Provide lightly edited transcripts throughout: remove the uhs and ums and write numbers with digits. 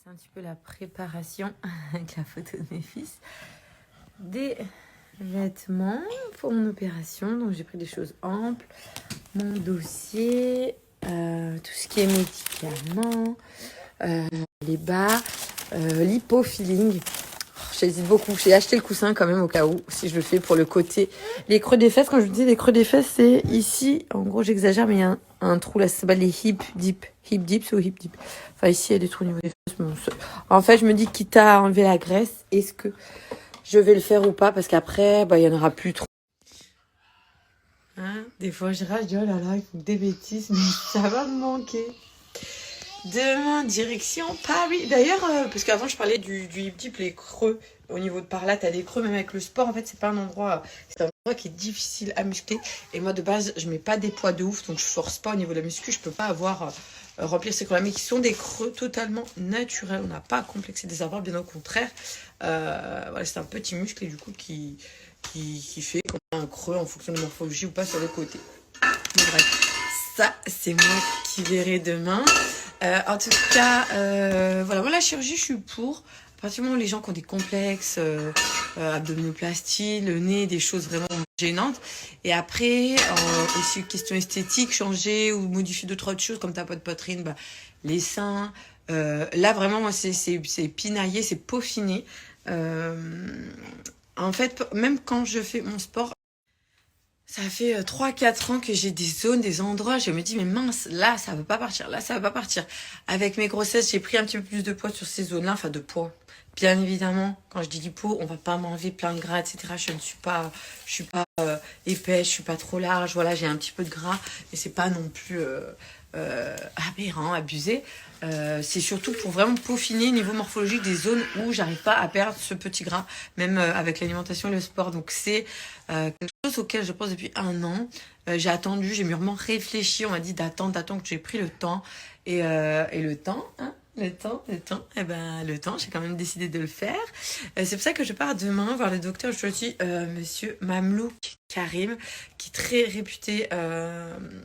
c'est un petit peu la préparation avec la photo de mes fils. Des vêtements pour mon opération. Donc j'ai pris des choses amples. Mon dossier, tout ce qui est médicaments, les bas, l'hypofilling. J'hésite beaucoup. J'ai acheté le coussin quand même au cas où, si je le fais pour le côté. Les creux des fesses, quand je vous dis les creux des fesses, c'est ici. En gros, j'exagère, mais il y a un trou là. Ça s'appelle les hip dips. Hip dips ou hip dips. Enfin, ici, il y a des trous au niveau des fesses. Mais en fait, je me dis, quitte à enlever la graisse, est-ce que je vais le faire ou pas? Parce qu'après, il y en aura plus trop. Hein, des fois, je rage, je dis, oh là là, il faut des bêtises, mais ça va me manquer. Demain, direction Paris. D'ailleurs, parce qu'avant, je parlais du hip dip, les creux. Au niveau de par là, t'as des creux, même avec le sport. En fait, c'est un endroit qui est difficile à muscler. Et moi, de base, je mets pas des poids de ouf, donc je force pas au niveau de la muscu. Je peux pas avoir remplir ces creux-là, mais qui sont des creux totalement naturels. On n'a pas à complexer des avoir, bien au contraire. Voilà, c'est un petit muscle et du coup qui fait qu'on a un creux en fonction de morphologie ou pas sur le côté. Mais bref, ça, c'est moi qui verrai demain. En tout cas, voilà, moi la chirurgie, je suis pour. À partir du moment où les gens qui ont des complexes, abdominoplastie, le nez, des choses vraiment gênantes. Et après, aussi question esthétique, changer ou modifier d'autres autres choses, comme t'as pas de poitrine, les seins. Là, vraiment, moi, c'est pinailler, c'est peaufiner. En fait, même quand je fais mon sport, ça fait 3-4 ans que j'ai des zones, des endroits, je me dis, mais mince, là, ça veut pas partir, là, ça veut pas partir. Avec mes grossesses, j'ai pris un petit peu plus de poids sur ces zones-là, enfin de poids. Bien évidemment, quand je dis lipo, on va pas m'enlever plein de gras, etc. Je suis pas épaisse, je suis pas trop large, voilà, j'ai un petit peu de gras, mais c'est pas non plus aberrant, abusé. C'est surtout pour vraiment peaufiner au niveau morphologique des zones où j'arrive pas à perdre ce petit gras, même avec l'alimentation et le sport. Donc c'est quelque chose auquel je pense depuis 1 an. J'ai attendu, j'ai mûrement réfléchi, on m'a dit d'attendre que j'ai pris le temps. Et le temps, hein, le temps, j'ai quand même décidé de le faire. C'est pour ça que je pars demain voir le docteur choisi, monsieur Mamlouk Karim, qui est très réputé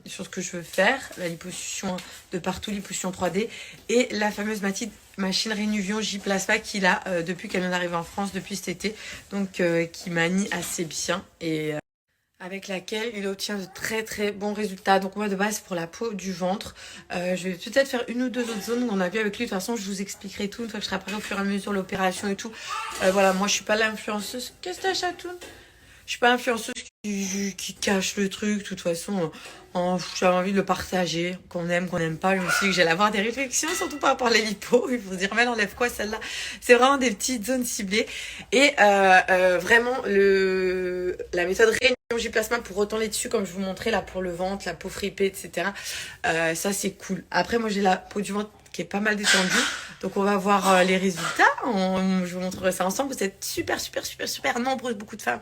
sur ce que je veux faire, la liposuction de partout, liposuction 3D, et la fameuse machine Renuvion J-Plasma qu'il a depuis qu'elle vient d'arriver en France, depuis cet été, donc qui manie assez bien et avec laquelle il obtient de très très bons résultats. Donc moi de base pour la peau du ventre, je vais peut-être faire 1 ou 2 autres zones qu'on a vu avec lui. De toute façon je vous expliquerai tout une fois que je serai après au fur et à mesure l'opération et tout. Voilà, moi je suis pas l'influenceuse. Qu'est-ce que t'as, Chatoun? Je suis pas influenceuse qui cache le truc. De toute façon, j'avais envie de le partager, qu'on aime, qu'on n'aime pas. Je me suis dit que j'allais avoir des réflexions, surtout par rapport à les lipos. Il faut se dire, mais elle enlève quoi celle-là? C'est vraiment des petites zones ciblées. Et vraiment, la méthode Réunion J-Plasma pour retendre les tissus, comme je vous montrais là pour le ventre, la peau fripée, etc. Ça, c'est cool. Après, moi, j'ai la peau du ventre qui est pas mal détendue. Donc on va voir les résultats, je vous montrerai ça ensemble. Vous êtes super nombreuses, beaucoup de femmes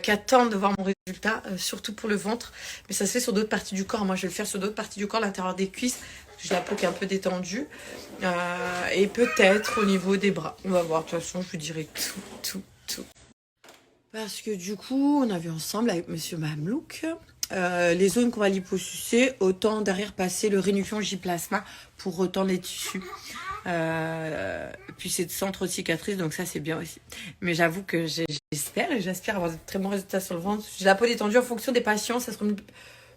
qui attendent de voir mon résultat, surtout pour le ventre. Mais ça se fait sur d'autres parties du corps. Moi je vais le faire sur d'autres parties du corps, l'intérieur des cuisses. J'ai la peau qui est un peu détendue. Et peut-être au niveau des bras. On va voir, de toute façon je vous dirai tout. Parce que du coup, on a vu ensemble avec monsieur Mamlouk les zones qu'on va liposucer, autant derrière passer le Rénuvion J-Plasma pour retendre les tissus. Puis c'est de centre cicatrice, donc ça c'est bien aussi. Mais j'avoue que j'aspire avoir de très bons résultats sur le ventre. J'ai la peau détendue en fonction des patients, ça se remet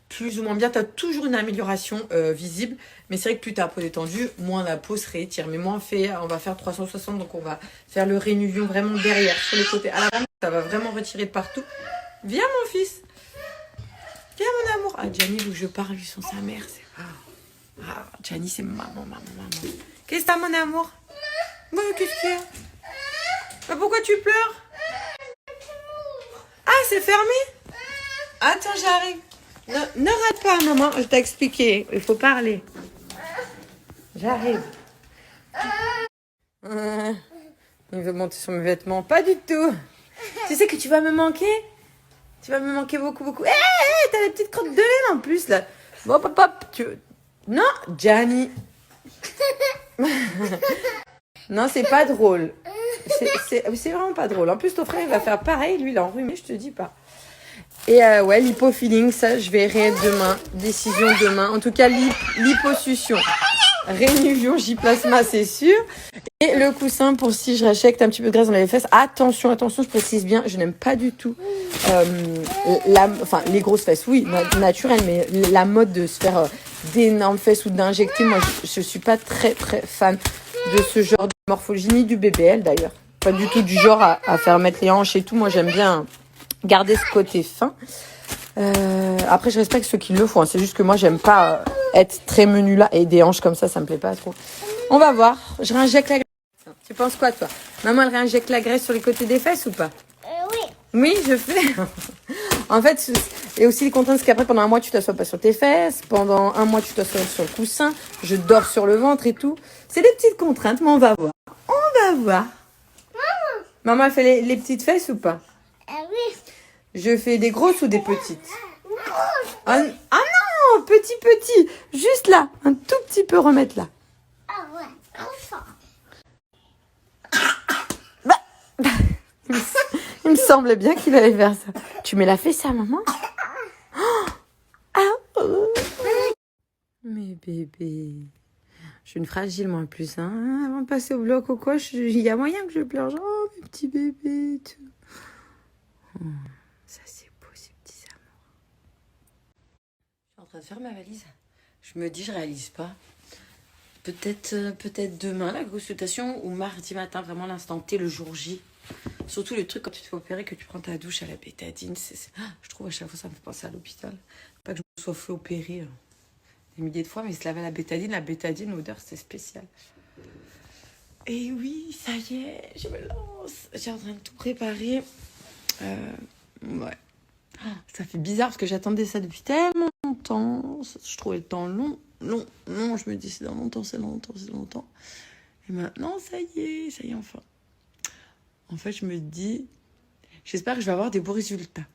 plus ou moins bien. Tu as toujours une amélioration visible, mais c'est vrai que plus ta peau détendue, moins la peau se réétire. Mais moins on va faire 360, donc on va faire le Rénuvion vraiment derrière, sur les côtés. À l'avant, ça va vraiment retirer de partout. Viens mon fils, viens mon amour. Ah Gianni, où je parle, lui sans sa mère, c'est Gianni, c'est maman. Qu'est-ce que t'as, mon amour? Qu'est-ce qu'il y a? Pourquoi tu pleures? Ah, c'est fermé? Attends, j'arrive. Ne rate pas, maman. Je t'ai expliqué. Il faut parler. J'arrive. Il veut monter sur mes vêtements. Pas du tout. Tu sais que tu vas me manquer? Tu vas me manquer beaucoup. T'as les petites crottes de laine en plus, là. Bon, papa, Non, Gianni. Non, c'est pas drôle. C'est vraiment pas drôle. En plus, ton frère, il va faire pareil. Lui, il est enrhumé, je te dis pas. Et ouais, l'hypofilling, ça, je verrai demain. Décision demain. En tout cas, l'hyposuction. Rénuvion J-Plasma, c'est sûr. Et le coussin pour si je rachète un petit peu de graisse dans les fesses. Attention, attention, je précise bien, je n'aime pas du tout les grosses fesses. Oui, naturelles, mais la mode de se faire d'énormes fesses ou d'injecter, moi, je suis pas très, très fan de ce genre de morphologie, ni du BBL d'ailleurs. Pas du tout du genre à faire mettre les hanches et tout. Moi, j'aime bien garder ce côté fin. Après, je respecte ceux qui le font. Hein. C'est juste que moi, j'aime pas être très menu là. Et des hanches comme ça me plaît pas trop. On va voir. Je réinjecte la graisse. Tu penses quoi, toi? Maman, elle réinjecte la graisse sur les côtés des fesses ou pas? Oui. Oui, je fais. En fait, et aussi les contraintes, c'est qu'après, pendant un mois, tu t'assois pas sur tes fesses. Pendant un mois, tu t'assois sur le coussin. Je dors sur le ventre et tout. C'est des petites contraintes, mais on va voir. On va voir. Maman, elle fait les petites fesses ou pas? Oui. Je fais des grosses ou des petites? Ah non, petit. Juste là, un tout petit peu remettre là. Ah ouais, trop fort. Il me semblait bien qu'il allait faire ça. Tu me l'as fait ça, maman? Mes bébés. Je suis une fragile, moi, en plus. Hein. Avant de passer au bloc ou quoi, il y a moyen que je pleure. Genre, oh, mes petits bébés et tout. Oh, ça, c'est beau, ces petits amours. Je suis en train de faire ma valise. Je me dis, je réalise pas. Peut-être demain, la consultation, ou mardi matin, vraiment l'instant T, le jour J. Surtout le truc quand tu te fais opérer, que tu prends ta douche à la bétadine. Je trouve à chaque fois, ça me fait penser à l'hôpital. Pas que je me sois fait opérer des milliers de fois, mais se laver à la bétadine, l'odeur, c'est spécial. Et oui, ça y est, je me lance. J'ai en train de tout préparer. Ouais. Ça fait bizarre parce que j'attendais ça depuis tellement longtemps. Je trouvais le temps long. Je me dis c'est dans longtemps. Et maintenant, ça y est enfin. En fait, je me dis, j'espère que je vais avoir des beaux résultats.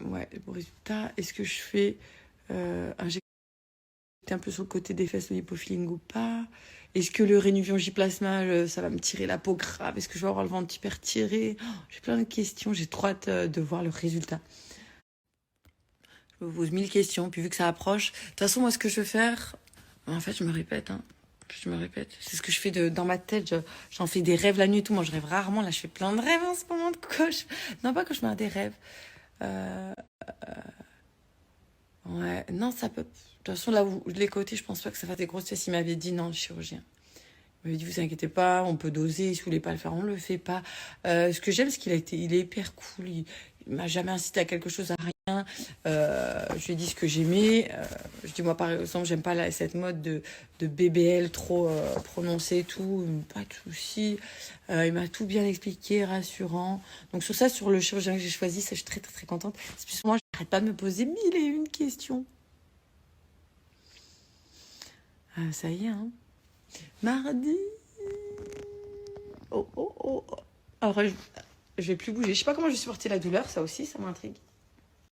Ouais, des beaux résultats. Est-ce que je fais injecter un peu sur le côté des fesses le lipofilling ou pas? Est-ce que le Rénuvion J-Plasma, ça va me tirer la peau grave? Est-ce que je vais avoir le ventre hyper tiré? J'ai plein de questions. J'ai trop hâte de voir le résultat. Je me pose 1000 questions. Puis vu que ça approche, de toute façon, moi, ce que je veux faire... En fait, je me répète. C'est ce que je fais dans ma tête. J'en fais des rêves la nuit et tout. Moi, je rêve rarement. Là, je fais plein de rêves en ce moment de coach. Non, pas cauchemar, des rêves. Ouais, non, ça peut... De toute façon, là où les côtés, je pense pas que ça fasse des grosses fesses. Il m'avait dit non, le chirurgien. Il m'avait dit, vous inquiétez pas, on peut doser. Si vous voulez pas le faire, on le fait pas. Ce que j'aime, c'est il est hyper cool. Il m'a jamais incité à quelque chose, à rien. Je lui ai dit ce que j'aimais. Je dis, moi, par exemple, j'aime pas cette mode de BBL trop prononcée et tout. Pas de souci. Il m'a tout bien expliqué, rassurant. Donc, sur ça, sur le chirurgien que j'ai choisi, ça, je suis très, très, très contente. C'est plus moi, j'arrête pas de me poser 1001 questions. Ça y est, hein. Mardi. Oh. Alors, je vais plus bouger. Je sais pas comment je vais supporter la douleur. Ça aussi, ça m'intrigue.